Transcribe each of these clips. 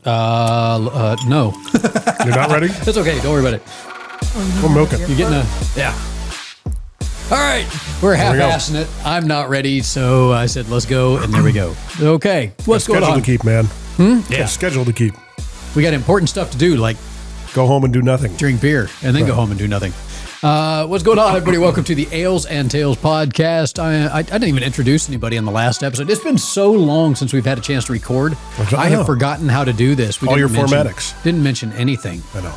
No. You're not ready? That's okay. Don't worry about it. We'll milk it. You're getting yeah. All right. We're half-assing it. I'm not ready, so I said, let's go, and there we go. Okay. What's going on? Schedule to keep, man. Yeah. Schedule to keep. We got important stuff to do, like go home and do nothing. Drink beer, and then go home and do nothing. What's going on, everybody? Welcome to the Ales and Tales podcast. I didn't even introduce anybody on the last episode. It's been so long since we've had a chance to record. I have forgotten how to do this. All your formatics. Didn't mention anything. I know.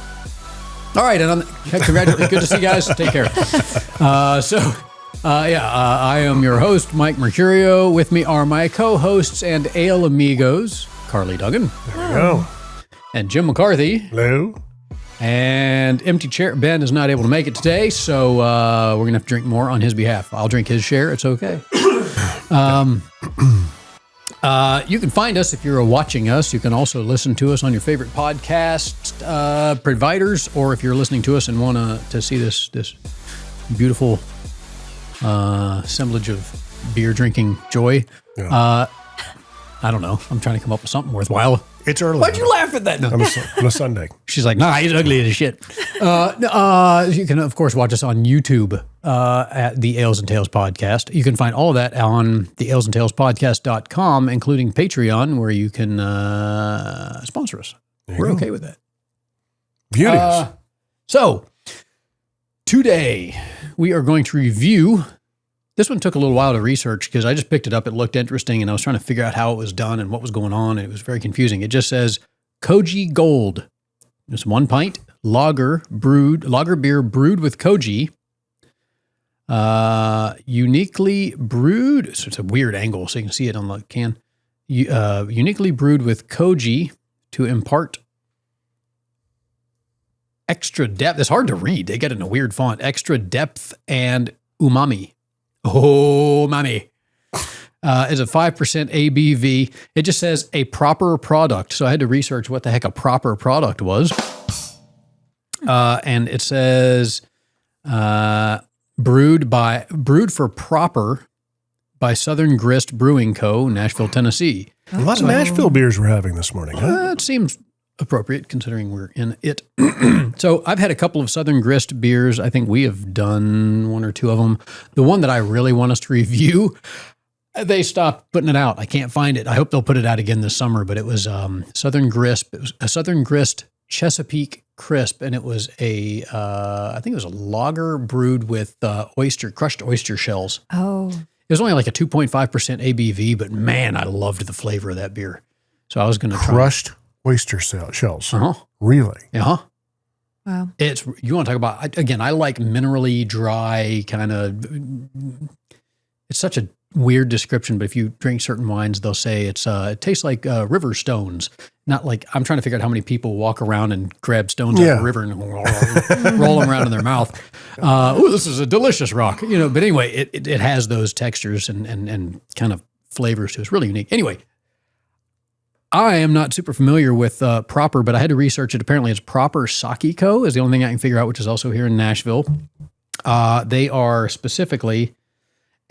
All right, and congratulations. Good to see you guys. Take care. I am your host, Mike Mercurio. With me are my co-hosts and ale amigos, Carly Duggan. There we go. And Jim McCarthy. Hello. And empty chair. Ben is not able to make it today, so we're going to have to drink more on his behalf. I'll drink his share. It's okay. You can find us if you're watching us. You can also listen to us on your favorite podcast providers, or if you're listening to us and want to see this beautiful assemblage of beer drinking joy. Yeah. I don't know. I'm trying to come up with something worthwhile. It's early. Why'd you laugh at that? No. On a Sunday. She's like, nah, he's ugly as shit. You can, of course, watch us on YouTube at the Ales and Tales podcast. You can find all of that on the alesandtalespodcast.com, including Patreon, where you can sponsor us. We're okay with that. Beauties. So, today we are going to review. This one took a little while to research because I just picked it up. It looked interesting, and I was trying to figure out how it was done and what was going on, and it was very confusing. It just says Koji Gold. It's 1 pint lager beer brewed with Koji. Uniquely brewed. So it's a weird angle, so you can see it on the can. Uniquely brewed with Koji to impart extra depth. It's hard to read. They get in a weird font. Extra depth and umami. Oh, mommy. Is a 5% ABV. It just says a proper product. So I had to research what the heck a proper product was. And it says brewed for proper by Southern Grist Brewing Co., Nashville, Tennessee. A lot of Nashville beers we're having this morning, huh? It seems appropriate considering we're in it. So I've had a couple of Southern Grist beers. I think we have done one or two of them. The one that I really want us to review, they stopped putting it out. I can't find it. I hope they'll put it out again this summer, but it was Southern Grist. It was a Southern Grist Chesapeake Crisp, and it was I think it was a lager brewed with crushed oyster shells. Oh. It was only like a 2.5% ABV, but man, I loved the flavor of that beer. So I was going to try. Crushed oyster shells. Uh-huh. Really? Uh-huh. Wow. You want to talk about, again, I like minerally dry kind of, it's such a weird description, but if you drink certain wines, they'll say it tastes like river stones. Not like, I'm trying to figure out how many people walk around and grab stones out of the river and roll them around in their mouth. This is a delicious rock. But anyway, it has those textures and kind of flavors to it. It's really unique. Anyway, I am not super familiar with Proper, but I had to research it. Apparently, it's Proper Saké Co. is the only thing I can figure out, which is also here in Nashville. They are specifically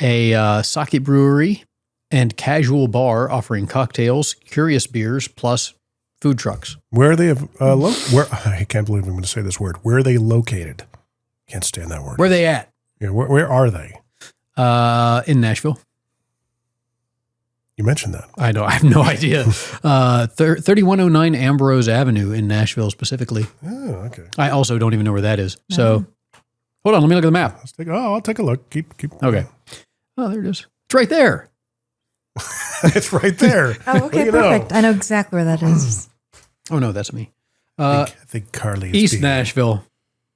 a sake brewery and casual bar offering cocktails, curious beers, plus food trucks. Where are they? I can't believe I'm going to say this word. Where are they located? Can't stand that word. Where are they at? Yeah, where are they? In Nashville. You mentioned that. I know. I have no idea. 3109 Ambrose Avenue in Nashville specifically. Oh, okay. I also don't even know where that is. So, hold on. Let me look at the map. I'll take a look. Keep. Okay. Oh, there it is. It's right there. It's right there. Oh, okay, perfect. I know exactly where that is. Oh, no, that's me. I think Carly is East Nashville.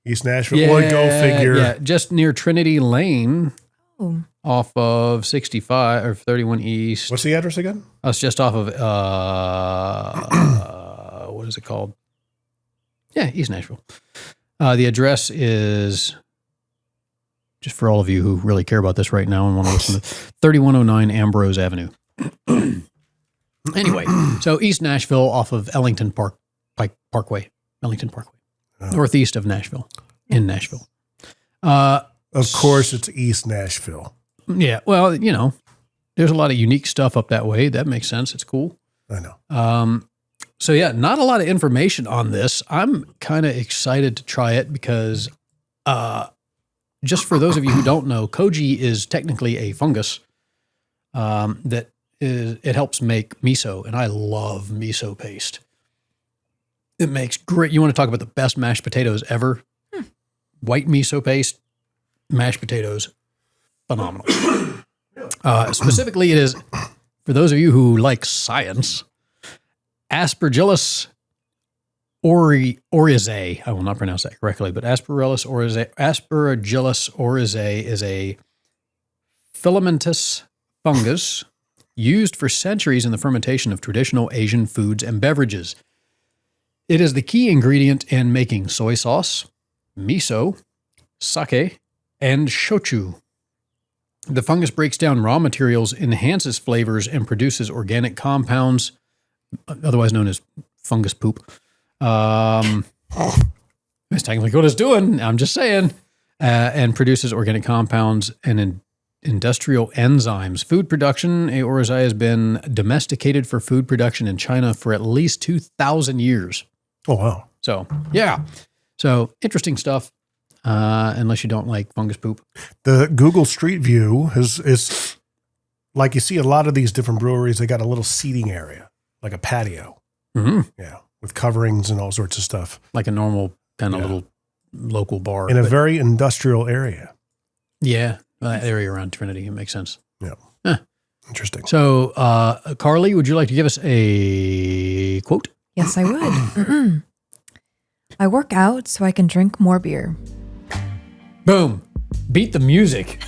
East Nashville. Boy, go figure. Yeah, just near Trinity Lane. Oh. Off of 65 or 31 East. What's the address again? It's just off of, what is it called? Yeah, East Nashville. The address is, just for all of you who really care about this right now and want to listen to 3109 Ambrose Avenue. Anyway, so East Nashville off of Ellington Parkway. Northeast of Nashville, in Nashville. Of course, it's East Nashville. Yeah, well, there's a lot of unique stuff up that way. That makes sense. It's cool. I know. So yeah, not a lot of information on this. I'm kind of excited to try it because just for those of you who don't know, Koji is technically a fungus it helps make miso, and I love miso paste. It makes great. You want to talk about the best mashed potatoes ever? White miso paste, mashed potatoes, phenomenal. Specifically, it is, for those of you who like science, Aspergillus oryzae. I will not pronounce that correctly, but Aspergillus oryzae is a filamentous fungus used for centuries in the fermentation of traditional Asian foods and beverages. It is the key ingredient in making soy sauce, miso, sake, and shochu. The fungus breaks down raw materials, enhances flavors, and produces organic compounds, otherwise known as fungus poop. That's technically what it's doing. I'm just saying. And produces organic compounds and industrial enzymes. Food production, oryzae has been domesticated for food production in China for at least 2,000 years. Oh, wow. So, yeah. So, interesting stuff, unless you don't like fungus poop. The Google Street View is like you see a lot of these different breweries, they got a little seating area, like a patio. Mm-hmm. Yeah, with coverings and all sorts of stuff. Like a normal kind of little local bar. In a very industrial area. Yeah, that area around Trinity. It makes sense. Yeah. Huh. Interesting. So, Carly, would you like to give us a quote? Yes, I would. I work out so I can drink more beer. Boom. Beat the music.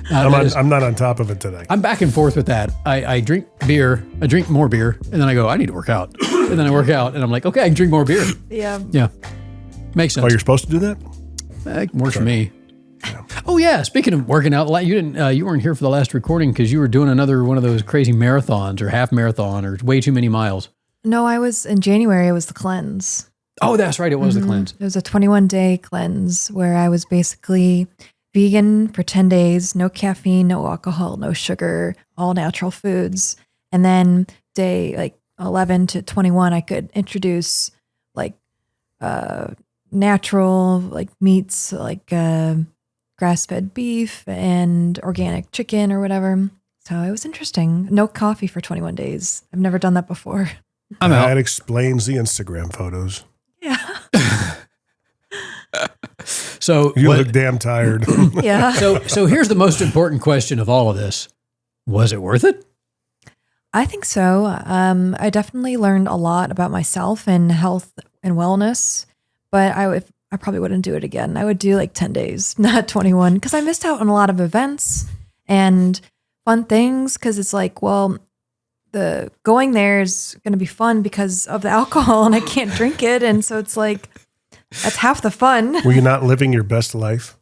I'm not on top of it today. I'm back and forth with that. I drink beer, I drink more beer, and then I go, I need to work out. And then I work out, and I'm like, okay, I can drink more beer. Yeah. Yeah. Makes sense. Oh, you're supposed to do that? It works for me. Yeah. Oh yeah, speaking of working out, you weren't here for the last recording because you were doing another one of those crazy marathons or half marathon or way too many miles. No, I was in January. It was the cleanse. Oh, that's right. It was the cleanse. It was a 21-day cleanse where I was basically vegan for 10 days, no caffeine, no alcohol, no sugar, all natural foods. And then day like 11 to 21, I could introduce like natural like meats, like grass-fed beef and organic chicken or whatever. So it was interesting. No coffee for 21 days. I've never done that before. That explains the Instagram photos. Yeah. So you look damn tired. Yeah. So here's the most important question of all of this. Was it worth it? I think so. I definitely learned a lot about myself and health and wellness, but I probably wouldn't do it again. I would do like 10 days, not 21, because I missed out on a lot of events and fun things. Because it's like, well, the going there is going to be fun because of the alcohol and I can't drink it. And so it's like, that's half the fun. Were you not living your best life?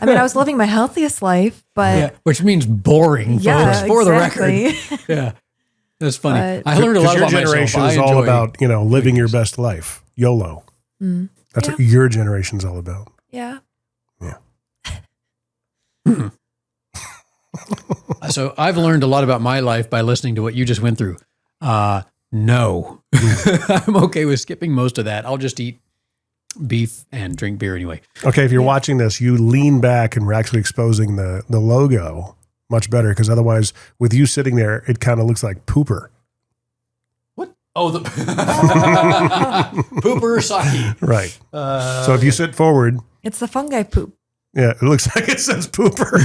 I mean, I was living my healthiest life, but which means boring, folks, for the record. Yeah. That's funny. I learned a lot about myself. Your generation is all about, living your best life. YOLO. That's what your generation's all about. Yeah. Yeah. So I've learned a lot about my life by listening to what you just went through. No, I'm okay with skipping most of that. I'll just eat beef and drink beer anyway. Okay, if you're watching this, you lean back and we're actually exposing the logo much better because otherwise, with you sitting there, it kind of looks like pooper. What? Oh, the pooper Saké. Right. So if you sit forward, it's the fungi poop. Yeah, it looks like it says pooper.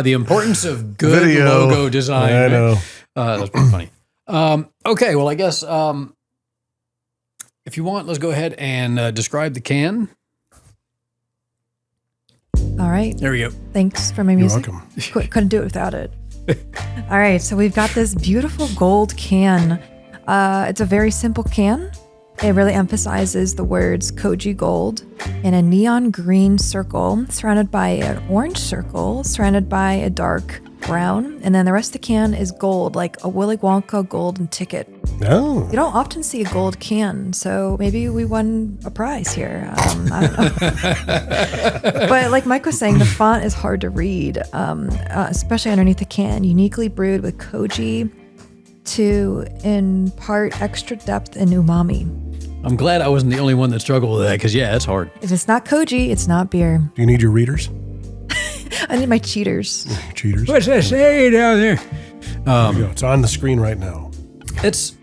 The importance of good video logo design. I know. That's pretty funny. Okay, well, I guess if you want, let's go ahead and describe the can. All right. There we go. Thanks for my music. You're welcome. Couldn't do it without it. All right, so we've got this beautiful gold can. It's a very simple can. It really emphasizes the words Koji Gold in a neon green circle surrounded by an orange circle surrounded by a dark brown, and then the rest of the can is gold, like a Willy Wonka golden ticket. No. You don't often see a gold can, so maybe we won a prize here. I don't know. But like Mike was saying, the font is hard to read, especially underneath the can. Uniquely brewed with Koji to impart extra depth and umami. I'm glad I wasn't the only one that struggled with that because, yeah, it's hard. If it's not Koji, it's not beer. Do you need your readers? I need my cheaters. Cheaters. What's that say down there? There you go. It's on the screen right now. It's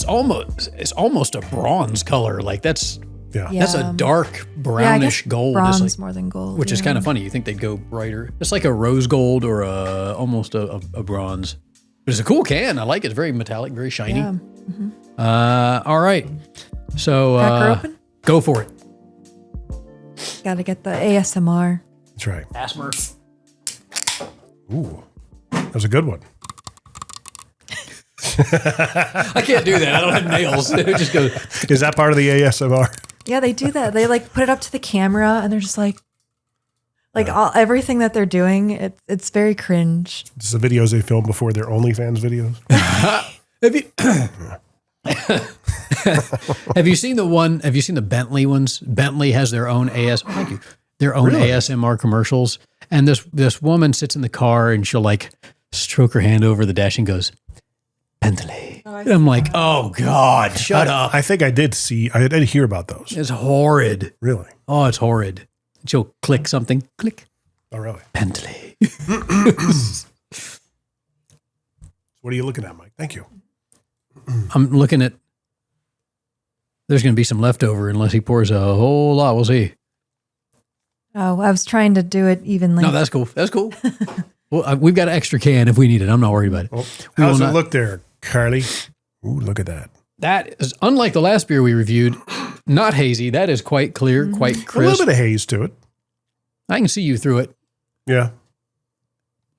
almost a bronze color. Like that's a dark brownish gold. Bronze It's like, more than gold. which is kind of funny. You think they'd go brighter. It's like a rose gold or almost a bronze. But it's a cool can. I like it. It's very metallic, very shiny. Yeah. All right. So Crack her open? go for it. Got to get the ASMR. That's right. Asmer. Ooh, that was a good one. I can't do that. I don't have nails. It just goes. Is that part of the ASMR? Yeah, they do that. They like put it up to the camera and they're just like everything that they're doing. It's very cringe. It's the videos they film before their OnlyFans videos. Have you seen the one? Have you seen the Bentley ones? Bentley has their own ASMR commercials. And this woman sits in the car and she'll like stroke her hand over the dash and goes, Bentley. And I'm like, oh God, shut up. I think I did hear about those. It's horrid. Really? Oh, it's horrid. She'll click something. Click. Oh, really? Bentley. What are you looking at, Mike? Thank you. I'm looking at, there's going to be some leftover unless he pours a whole lot. We'll see. Oh, I was trying to do it evenly. No, that's cool. That's cool. Well, we've got an extra can if we need it. I'm not worried about it. Well, how does it look there, Carly? Ooh, look at that. That is, unlike the last beer we reviewed, not hazy. That is quite clear, quite crisp. A little bit of haze to it. I can see you through it. Yeah.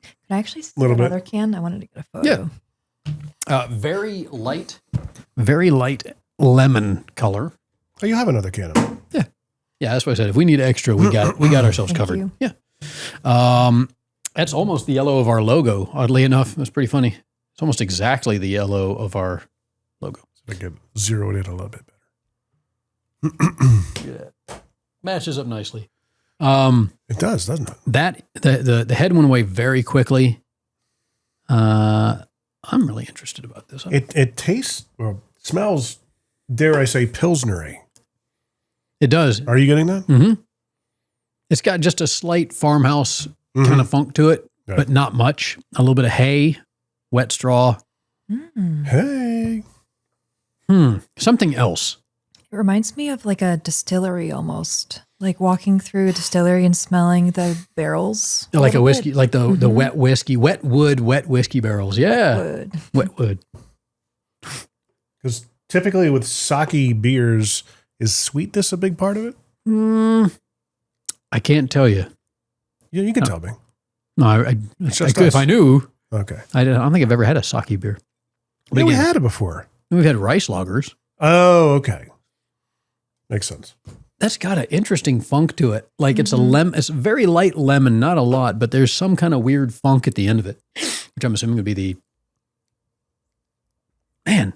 Can I actually see Little bit. another can? I wanted to get a photo. Yeah. Very light lemon color. Oh, you have another can of it. Yeah. Yeah, that's what I said. If we need extra, we got ourselves Thank covered. you. Yeah. That's almost the yellow of our logo, oddly enough. That's pretty funny. It's almost exactly the yellow of our logo. So I could zero it in a little bit better. Yeah. Matches up nicely. It does, doesn't it? That the head went away very quickly. I'm really interested about this. It tastes or smells, dare I say, Pilsnery. It does. Are you getting that? Mm-hmm. It's got just a slight farmhouse kind of funk to it, Right. but not much. A little bit of hay, wet straw. Hey. Something else. It reminds me of like a distillery almost. Like walking through a distillery and smelling the barrels. Like a little whiskey, bit. like the wet whiskey barrels. Yeah. Wood. Wet wood. Because typically with sake beers, is sweetness a big part of it? I can't tell you. Yeah, you can tell me. No, I just could us. if I knew. Okay. I don't think I've ever had a sake beer. But Yeah, we again, had it before. we've had rice lagers. Oh, okay. Makes sense. That's got an interesting funk to it. Like it's a lemon, it's a very light lemon, not a lot, but there's some kind of weird funk at the end of it, which I'm assuming would be the, man,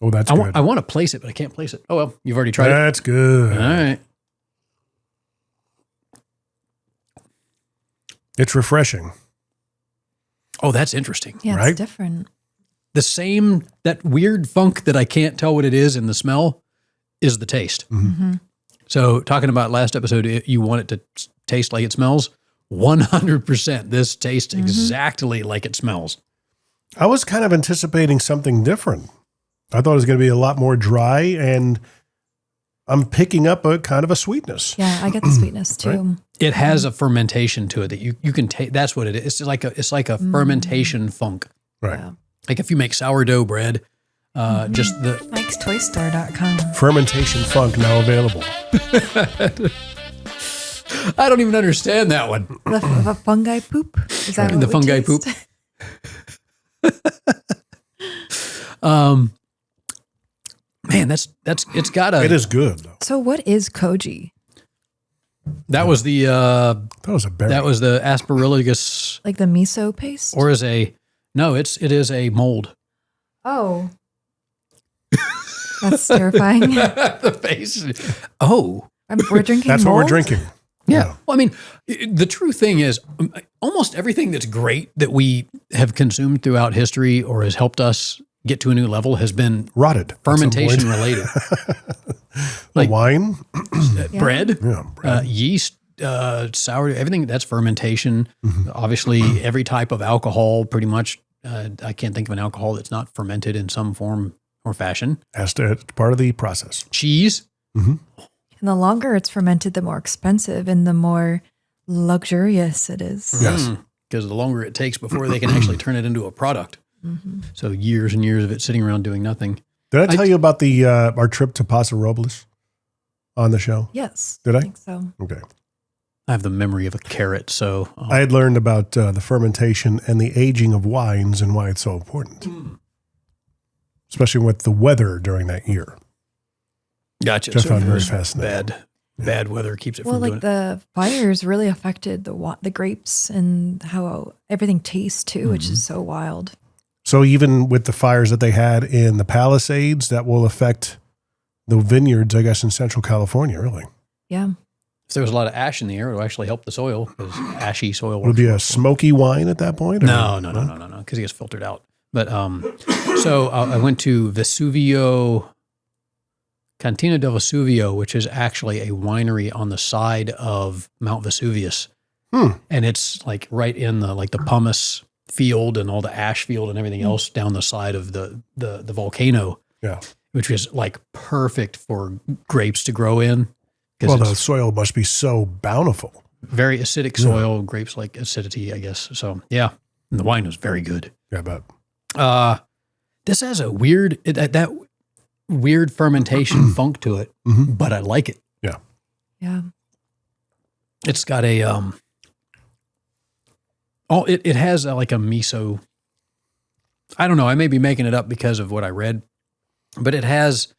Oh, that's I good. want to place it, but I can't place it. Oh, well, you've already tried That's good. it. All right. It's refreshing. Oh, that's interesting. Yeah, Right? it's different. The same, that weird funk that I can't tell what it is in the smell is the taste. So talking about last episode, you want it to taste like it smells. 100%. This tastes exactly like it smells. I was kind of anticipating something different. I thought it was going to be a lot more dry, and I'm picking up a kind of a sweetness. Yeah, I get the sweetness too. Right. It has a fermentation to it that you can take. That's what it is. It's like a fermentation funk. Right. Yeah. Like if you make sourdough bread, just the Mike'sToyStore.com. Fermentation funk now available. I don't even understand that one. The fungi poop? Is that The what we fungi taste? poop. Man, it's got a. It is good, though. So what is Koji? That was the That was a berry. that was the asparagus, Like the miso paste? or is a no? It is a mold. Oh. That's terrifying. The face. Oh, We're drinking That's what we're mold? drinking. yeah. Well, I mean, the true thing is, almost everything that's great that we have consumed throughout history or has helped us get to a new level has been Rotted. fermentation related. Like Wine. bread, Yeah. bread. yeast, sour, everything that's fermentation. Obviously, every type of alcohol, pretty much. I can't think of an alcohol that's not fermented in some form or fashion. It's part of the process. Cheese. And the longer it's fermented, the more expensive and the more luxurious it is. Yes. Because the longer it takes before they can actually turn it into a product. So years and years of it sitting around doing nothing. Did I tell you about the our trip to Paso Robles on the show? Yes. Did I? think so. Okay. I have the memory of a carrot, so I had learned about the fermentation and the aging of wines and why it's so important, especially with the weather during that year. gotcha. Which I found very there's fascinating. Bad weather keeps it Well, from doing like the fires really affected the grapes and how everything tastes too, which is so wild. So even with the fires that they had in the Palisades, that will affect the vineyards, I guess, in Central California, really. Yeah. If there was a lot of ash in the air, it would actually help the soil because ashy soil. Would it be a smoky wine at that point? or- No, because it gets filtered out. But so I went to Cantina del Vesuvio, which is actually a winery on the side of Mount Vesuvius, and it's like right in the pumice field and all the ash field and everything else down the side of the volcano. Yeah. Which is like perfect for grapes to grow in. Well, Because the it's soil must be so bountiful. very acidic soil. Grapes like acidity, I guess. So yeah, and the wine was very good. Yeah, but This has a weird that weird fermentation funk to it, but I like it. yeah. Yeah. It's got a it has like a miso. I don't know. I may be making it up because of what I read, but it has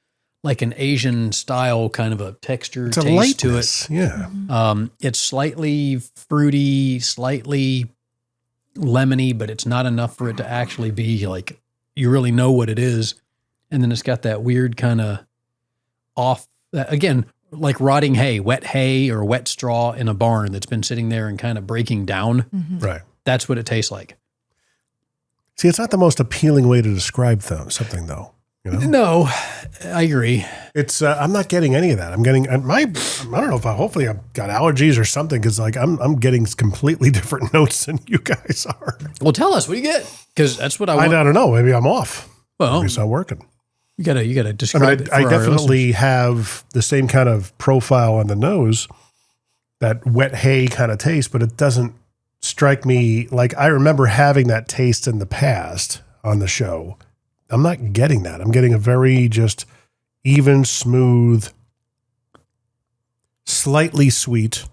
like an Asian style kind of a texture It's a taste to it. lightness. Yeah. It's slightly fruity, slightly lemony, but it's not enough for it to actually be like you really know what it is. And then it's got that weird kind of off, again, like rotting hay, wet hay or wet straw in a barn that's been sitting there and kind of breaking down. Right. That's what it tastes like. See, it's not the most appealing way to describe something, though. You know? No, I agree. It's I'm not getting any of that. I'm getting I don't know if hopefully I've got allergies or something because like I'm getting completely different notes than you guys are. Well, tell us what you get because that's what I want. I don't know. Maybe I'm off. Well, Maybe it's not working. you gotta describe it. For I our definitely listeners. have the same kind of profile on the nose, that wet hay kind of taste, but it doesn't strike me like I remember having that taste in the past on the show. I'm not getting that. I'm getting a very just even, smooth, slightly sweet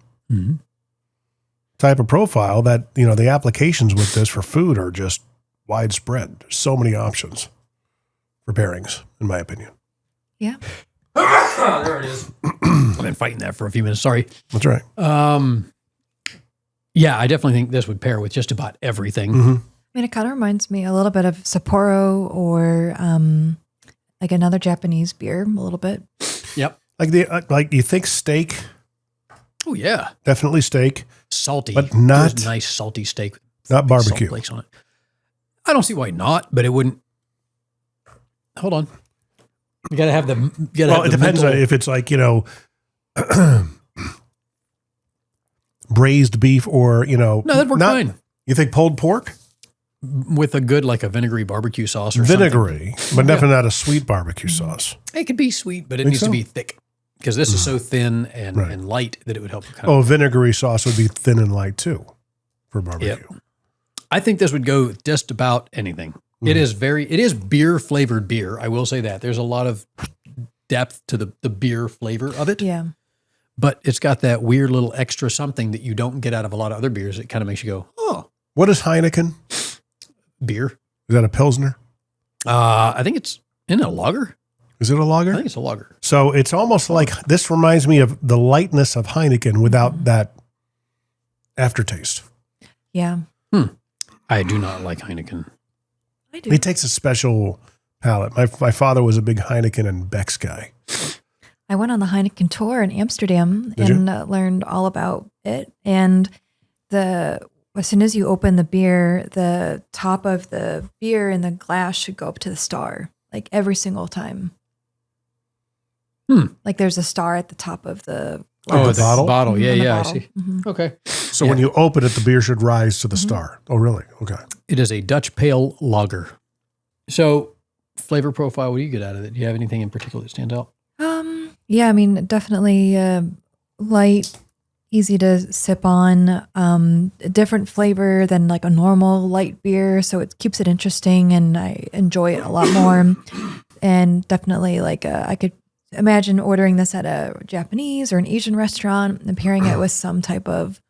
type of profile that, you know, the applications with this for food are just widespread. There's so many options for pairings, in my opinion. Yeah. There it is. I've been fighting that for a few minutes. Sorry. That's right. Yeah, I definitely think this would pair with just about everything. I mean, it kind of reminds me a little bit of Sapporo or like another Japanese beer, a little bit. Yep. Like you think steak, Oh yeah, definitely steak, salty, but not- Just nice salty steak, with not big barbecue. salt flakes on it. I don't see why not, but it wouldn't. Hold on, you gotta have the. Well, it depends on if it's like, you know, braised beef or, you know. No, that'd work fine You think pulled pork? with a good like a vinegary barbecue sauce or Vinegary, but definitely not a sweet barbecue sauce. something. It could be sweet, but it Think needs so? to be thick because this is so thin and, Right. and light that it would help. Oh, vinegary sauce would be thin and light too for barbecue. I think this would go with just about anything. It is beer flavored beer. I will say that there's a lot of depth to the beer flavor of it, Yeah. but it's got that weird little extra something that you don't get out of a lot of other beers. It kind of makes you go, oh, What is Heineken? beer. Is that a Pilsner? I think it's in a lager. Is it a lager? I think it's a lager. So it's almost like this reminds me of the lightness of Heineken without that aftertaste. Yeah. I do not like Heineken. I do. It takes a special palate. My father was a big Heineken and Beck's guy. I went on the Heineken tour in Amsterdam and learned all about it. And as soon as you open the beer, the top of the beer in the glass should go up to the star, like every single time. Like there's a star at the top of the the bottle? Bottle. Yeah, On the yeah, bottle. I see. Mhm. Okay. So when you open it, the beer should rise to the star. Oh, really? Okay. It is a Dutch pale lager. So flavor profile, what do you get out of it? Do you have anything in particular that stands out? Yeah, I mean, definitely light, easy to sip on, a different flavor than like a normal light beer. So it keeps it interesting and I enjoy it a lot more. And definitely like I could imagine ordering this at a Japanese or an Asian restaurant and pairing it with some type of,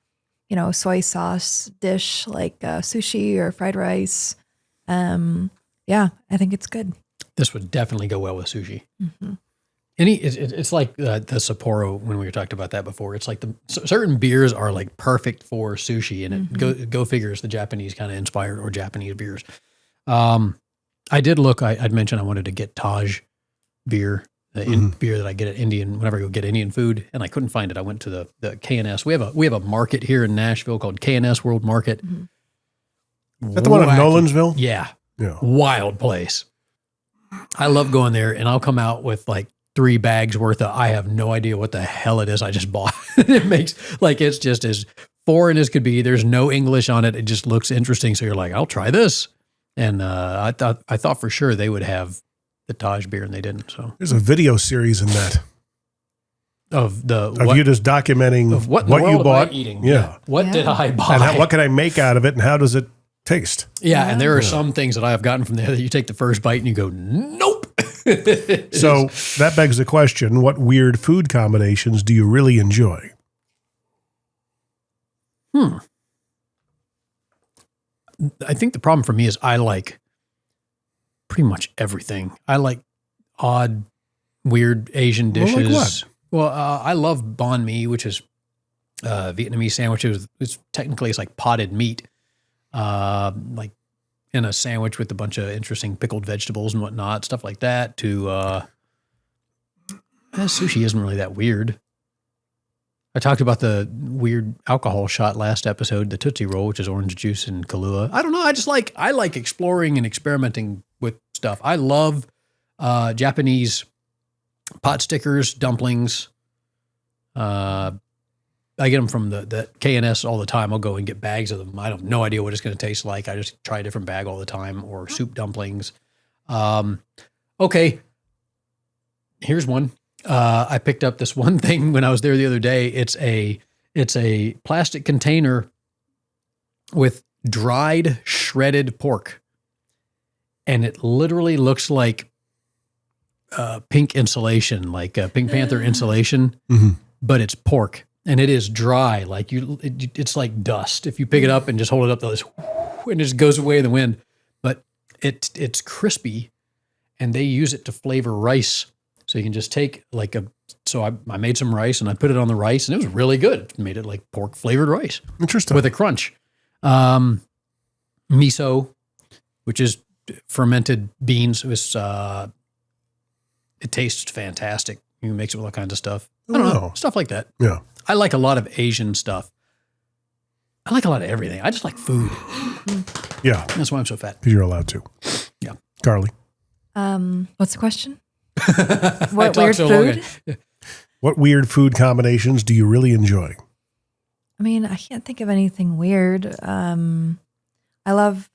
soy sauce dish like sushi or fried rice. Yeah, I think it's good. This would definitely go well with sushi. Mm-hmm. It's like the Sapporo when we talked about that before. It's like certain beers are like perfect for sushi, and it go figures. The Japanese kind of inspired or Japanese beers. I did look. I'd mentioned I wanted to get Taj beer, the beer that I get at Indian whenever I go get Indian food, and I couldn't find it. I went to the KNS. We have a market here in Nashville called KNS World Market. Is that the one in Nolansville? Yeah, Yeah. wild place. I love going there, and I'll come out with like 3 bags worth of, I have no idea what the hell it is I just bought. It makes like, it's just as foreign as could be. There's no English on it. It just looks interesting. So you're like, I'll try this. And I thought for sure they would have the Taj beer and they didn't. So There's a video series in that of you just documenting of what you bought. am I eating? Yeah. What did I buy? And what can I make out of it and how does it taste? Yeah. And there are some things that I have gotten from there that you take the first bite and you go, nope. So that begs the question, what weird food combinations do you really enjoy? I think the problem for me is I like pretty much everything. I like odd, weird Asian dishes. Well, like what? Well, I love banh mi, which is Vietnamese sandwiches. It's like potted meat, like in a sandwich with a bunch of interesting pickled vegetables and whatnot, stuff like that. To sushi isn't really that weird. I talked about the weird alcohol shot last episode, the Tootsie Roll, which is orange juice and Kahlua. I don't know. I like exploring and experimenting with stuff. I love Japanese pot stickers, dumplings. I get them from the KNS all the time. I'll go and get bags of them. I have no idea what it's going to taste like. I just try a different bag all the time, or soup dumplings. Okay. Here's one. I picked up this one thing when I was there the other day. It's a plastic container with dried shredded pork. And it literally looks like pink insulation, like Pink Panther insulation, but it's pork. And it is dry, like it's like dust. If you pick it up and just hold it up, and it just goes away in the wind. But it's crispy, and they use it to flavor rice. So you can just take so I made some rice and I put it on the rice, and it was really good. It made it like pork flavored rice. Interesting. With a crunch. Miso, which is fermented beans. It tastes fantastic. You can mix it with all kinds of stuff. I don't know. Stuff like that. Yeah. I like a lot of Asian stuff. I like a lot of everything. I just like food. Yeah. That's why I'm so fat. Because you're allowed to. Yeah. Carly. What's the question? What weird food? What weird food combinations do you really enjoy? I mean, I can't think of anything weird. I love,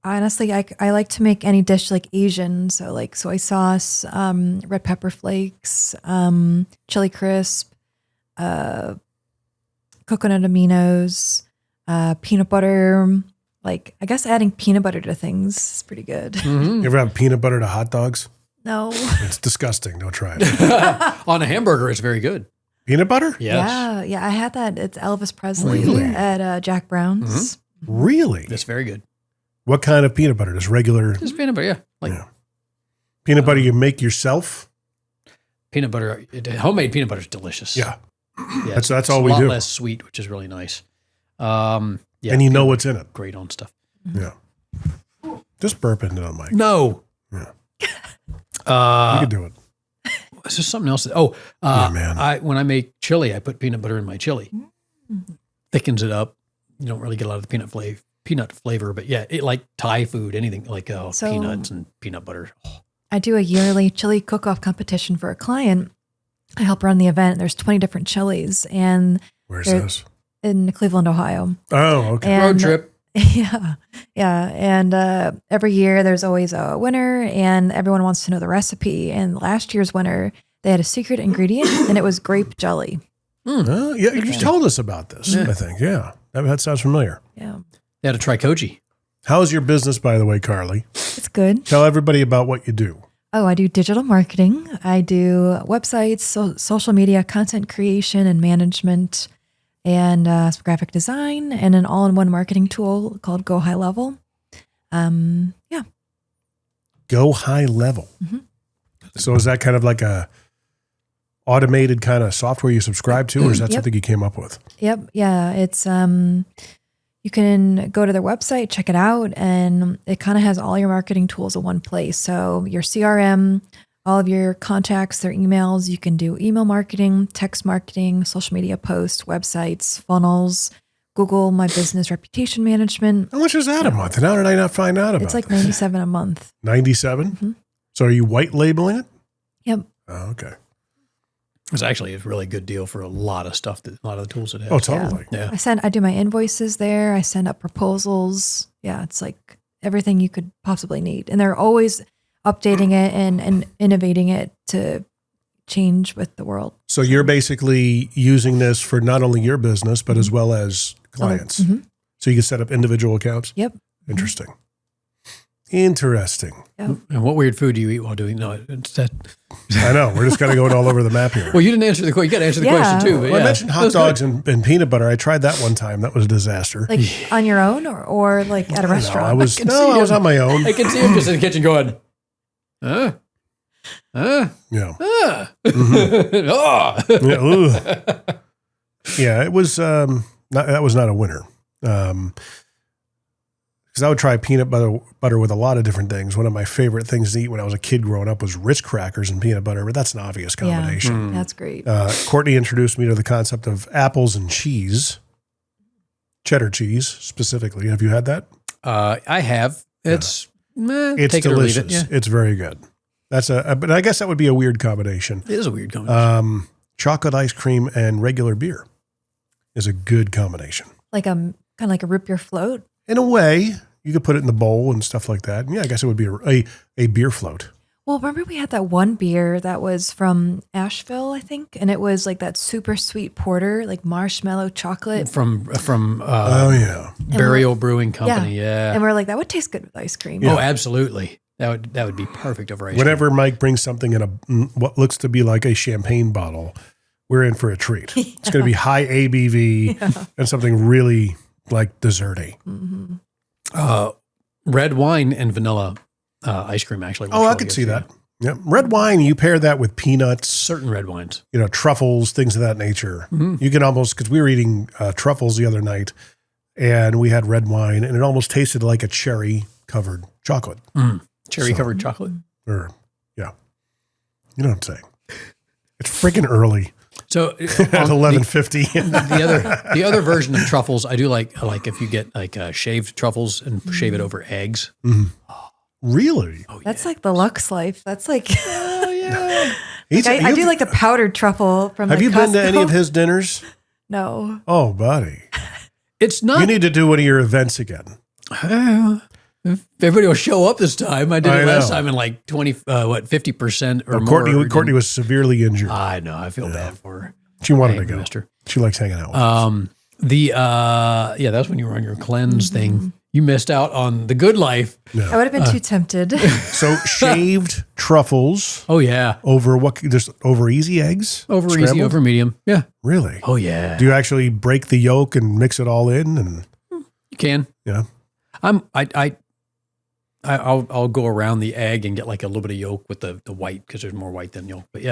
honestly, I like to make any dish like Asian. So like soy sauce, red pepper flakes, chili crisp, coconut aminos, peanut butter. Like, I guess adding peanut butter to things is pretty good. You ever have peanut butter to hot dogs? No. It's disgusting. Don't try it. On a hamburger, it's very good. Peanut butter? Yes. Yeah. I had that. It's Elvis Presley Really? at Jack Brown's. Really? That's very good. What kind of peanut butter? Just regular? Just peanut butter, yeah. Peanut butter you make yourself? Peanut butter, homemade peanut butter is delicious. Yeah. Yeah, That's all we do. A lot do. less sweet, which is really nice. And you know what's in it. Great on stuff. Yeah. Just burp into it, Mike. No. Yeah. You can do it. Is there something else? Man. When I make chili, I put peanut butter in my chili. Thickens it up. You don't really get a lot of the peanut flavor, but yeah, it like Thai food, anything like peanuts and peanut butter. Oh. I do a yearly chili cook-off competition for a client. I help run the event. There's 20 different chilies, and Where's this? in Cleveland, Ohio. Oh, okay. And, Road trip. Yeah. And every year there's always a winner, and everyone wants to know the recipe. And last year's winner, they had a secret ingredient, and it was grape jelly. Yeah, you told us about this, I think. Yeah. That sounds familiar. Yeah. They had to try Koji. How's your business, by the way, Carly? It's good. Tell everybody about what you do. Oh, I do digital marketing. I do websites, social media, content creation and management, and graphic design, and an all-in-one marketing tool called Go High Level. Yeah. Go High Level. Mm-hmm. So is that kind of like a automated kind of software you subscribe to, or is that something you came up with? Yep. Yeah. It's you can go to their website, check it out, and it kind of has all your marketing tools in one place. So your CRM, all of your contacts, their emails. You can do email marketing, text marketing, social media posts, websites, funnels, Google My Business Reputation Management. How much is that a month? And how did I not find out about it? It's like $97 a month. 97? Mm-hmm. So are you white labeling it? Yep. Oh, okay. It's actually a really good deal for a lot of stuff, a lot of the tools it has. Oh, totally. Yeah. I do my invoices there. I send up proposals. Yeah, it's like everything you could possibly need. And they're always updating it and innovating it to change with the world. So you're basically using this for not only your business, but as well as clients. Mm-hmm. So you can set up individual accounts? Yep. Interesting. Interesting. Yep. And what weird food do you eat while doing? No, it's that. I know. We're just kind of going all over the map here. Well, you didn't answer the question. You got to answer the question too. But Well, I mentioned hot dogs and peanut butter. I tried that one time. That was a disaster. Like on your own or like at a restaurant? I was on my own. I can see him just in the kitchen going, Yeah. Mm-hmm. Yeah, it was that was not a winner. Because I would try peanut butter with a lot of different things. One of my favorite things to eat when I was a kid growing up was Ritz crackers and peanut butter, but that's an obvious combination. That's great. Courtney introduced me to the concept of apples and cheese, cheddar cheese specifically. Have you had that? I have. It's It's delicious. It, yeah. It's very good. But I guess that would be a weird combination. It is a weird combination. Chocolate ice cream and regular beer is a good combination. Like kind of like a root beer float. In a way, you could put it in the bowl and stuff like that. And yeah, I guess it would be a beer float. Well, remember we had that one beer that was from Asheville, I think, and it was like that super sweet porter, like marshmallow chocolate. From Burial Brewing Company, yeah. And we're like, that would taste good with ice cream. Oh, absolutely. That would be perfect over ice cream. Whenever Mike brings something in what looks to be like a champagne bottle, we're in for a treat. It's going to be high ABV and something really like desserty. Mm-hmm. Red wine and vanilla ice cream actually. Oh, I could see that. Yep. Red wine, you pair that with peanuts. Certain red wines. Truffles, things of that nature. Mm-hmm. You can almost, because we were eating truffles the other night and we had red wine and it almost tasted like a cherry-covered chocolate. Cherry-covered chocolate? Or, yeah. You know what I'm saying. It's freaking early. So at 11:50. the other version of truffles, I do like if you get like shaved truffles and shave it over eggs. Mm-hmm. Really? Oh, That's like the Lux Life. That's like, oh yeah. I do like the powdered truffle from. Have you been to Costco. any of his dinners? No. Oh, buddy. It's not. You need to do one of your events again. If everybody will show up this time. I did it last know. time in like 50% or more. Courtney was severely injured. I know. I feel bad for her. She wanted to Thank you, go. mister. She likes hanging out with us. That's when you were on your cleanse thing. You missed out on the good life. Yeah. I would have been too tempted. So shaved truffles Oh yeah. over what? Just over easy eggs? Over easy, Scrambled? over medium. Yeah. Really? Oh yeah. Do you actually break the yolk and mix it all in? And You can. yeah, I'll go around the egg and get like a little bit of yolk with the white because there's more white than yolk. But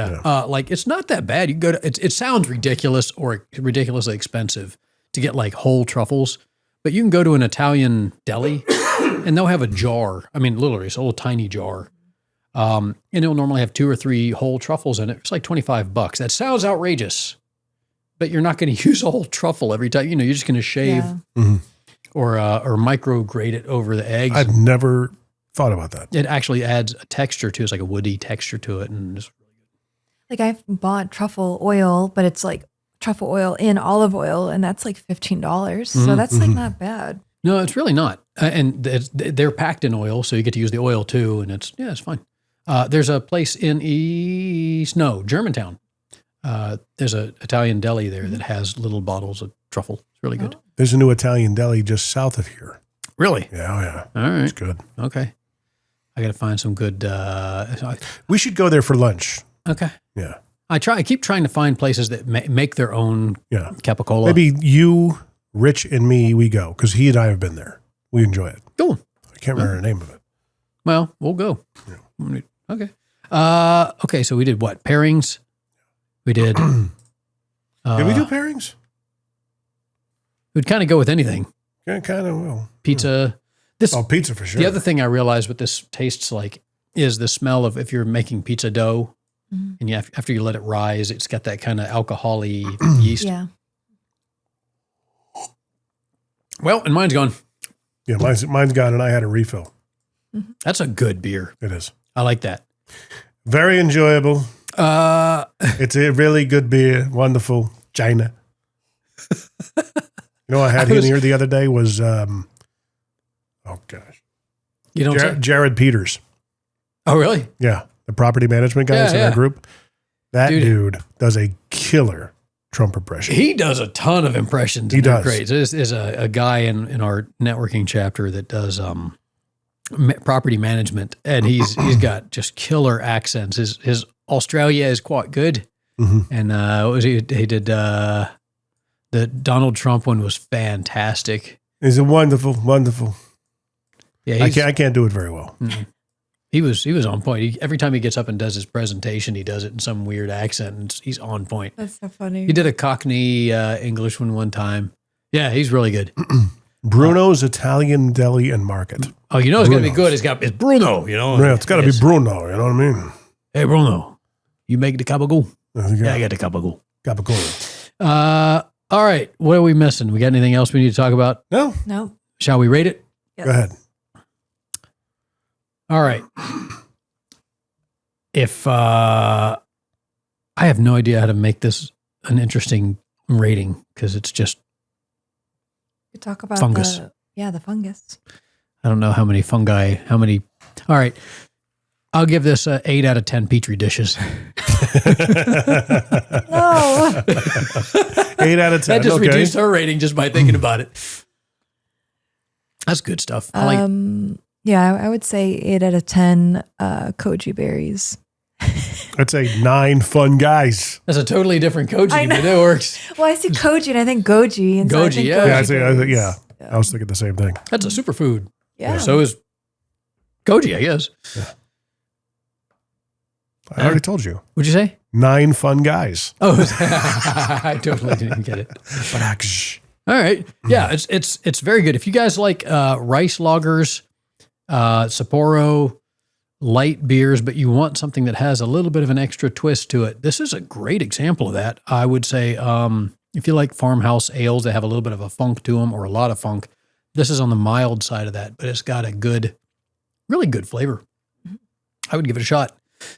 like it's not that bad. You go to it sounds ridiculous or ridiculously expensive to get like whole truffles, but you can go to an Italian deli and they'll have a jar. I mean, literally, it's a little tiny jar. And it'll normally have 2 or 3 whole truffles in it. It's like $25. That sounds outrageous, but you're not going to use a whole truffle every time. You know, you're just going to shave or micro grate it over the eggs. I've never thought about that. It actually adds a texture to it. It's like a woody texture to it. And it's Like I've bought truffle oil, but it's like truffle oil in olive oil, and that's like $15. So that's like not bad. no, it's really not. And they're packed in oil, so you get to use the oil too. And it's fine. There's a place in Germantown. There's an Italian deli there that has little bottles of truffle. It's really good. There's a new Italian deli just south of here. Really? Yeah. All right. It's good. Okay. I got to find some good. We should go there for lunch. Okay. Yeah. I keep trying to find places that make their own capicola. Maybe you, Rich, and me, we go because he and I have been there. We enjoy it. Cool. I can't remember the name of it. Well, we'll go. Yeah. Okay. Okay. So we did what? Pairings. We did. Did we do pairings? We'd kind of go with anything. Yeah, kind of will. Pizza. Pizza for sure. The other thing I realized what this tastes like is the smell of if you're making pizza dough and after you let it rise, it's got that kind of alcohol-y yeast. Yeah. Well, and mine's gone. Yeah, mine's gone, and I had a refill. That's a good beer. It is. I like that. Very enjoyable. It's a really good beer. Wonderful. China. You know what I had here the other day was, oh gosh. You don't Jared Peters. Oh, really? Yeah. The property management guys in our group. That dude does a killer Trump impression. He does a ton of impressions. He does. Great. There's a guy in our networking chapter that does property management, and he's got just killer accents. His Australia is quite good. And what was he did the Donald Trump one was fantastic. He's a wonderful. Yeah, I can't do it very well. He was on point. Every time he gets up and does his presentation, he does it in some weird accent, and he's on point. That's so funny. He did a Cockney English one time. Yeah, he's really good. Bruno's Italian Deli and Market. Oh, you know it's going to be good. It's Bruno, you know. Yeah, it's got to be Bruno, you know what I mean? Hey, Bruno, you make the gabagool? Yeah, I got the gabagool. Gabagool. All right, what are we missing? We got anything else we need to talk about? No. Shall we rate it? Yes. Go ahead. All right. If I have no idea how to make this an interesting rating because it's just You talk about fungus. the fungus. I don't know how many fungi, All right. I'll give this 8 out of 10 Petri dishes. No. 8 out of 10. That just okay. reduced her rating just by thinking about it. That's good stuff. I like Yeah, I would say 8 out of 10 Koji berries. I'd say 9 fun guys. That's a totally different Koji, I know. but it works. Well, I see Koji and I think Goji. And so I Goji, think yeah. Yeah, berries. I was thinking the same thing. That's a superfood. Yeah. So is Koji, I guess. I already told you. What'd you say? 9 fun guys. Oh, I totally didn't get it. All right. Yeah, it's very good. If you guys like rice lagers, Sapporo, light beers, but you want something that has a little bit of an extra twist to it, this is a great example of that. I would say if you like farmhouse ales that have a little bit of a funk to them or a lot of funk, this is on the mild side of that, but it's got a good, really good flavor. I would give it a shot.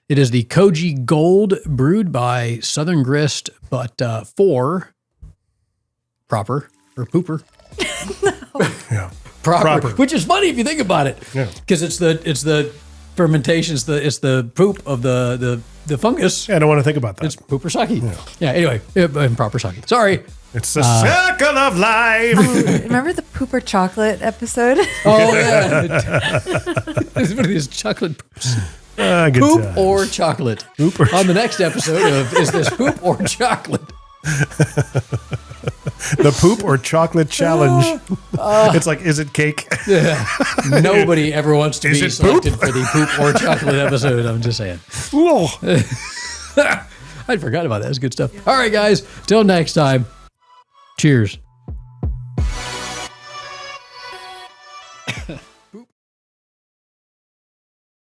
It is the Koji Gold brewed by Southern Grist, but for proper or pooper. Yeah. Proper. Which is funny if you think about it. Yeah. Because it's the fermentation, it's the poop of the fungus. Yeah, I don't want to think about that. It's pooper sake. Yeah, anyway, proper sake. Sorry. It's the circle of life. Remember the pooper chocolate episode? Oh, yeah. It's one of these chocolate poops. Good Poop times. or chocolate. Poop or On the next episode of Is This Poop or Chocolate? The poop or chocolate challenge. It's like, is it cake? Nobody ever wants to Is be it selected for the poop or chocolate episode. I'm just saying. Whoa. I forgot about that. That's good stuff. All right, guys. Till next time. Cheers.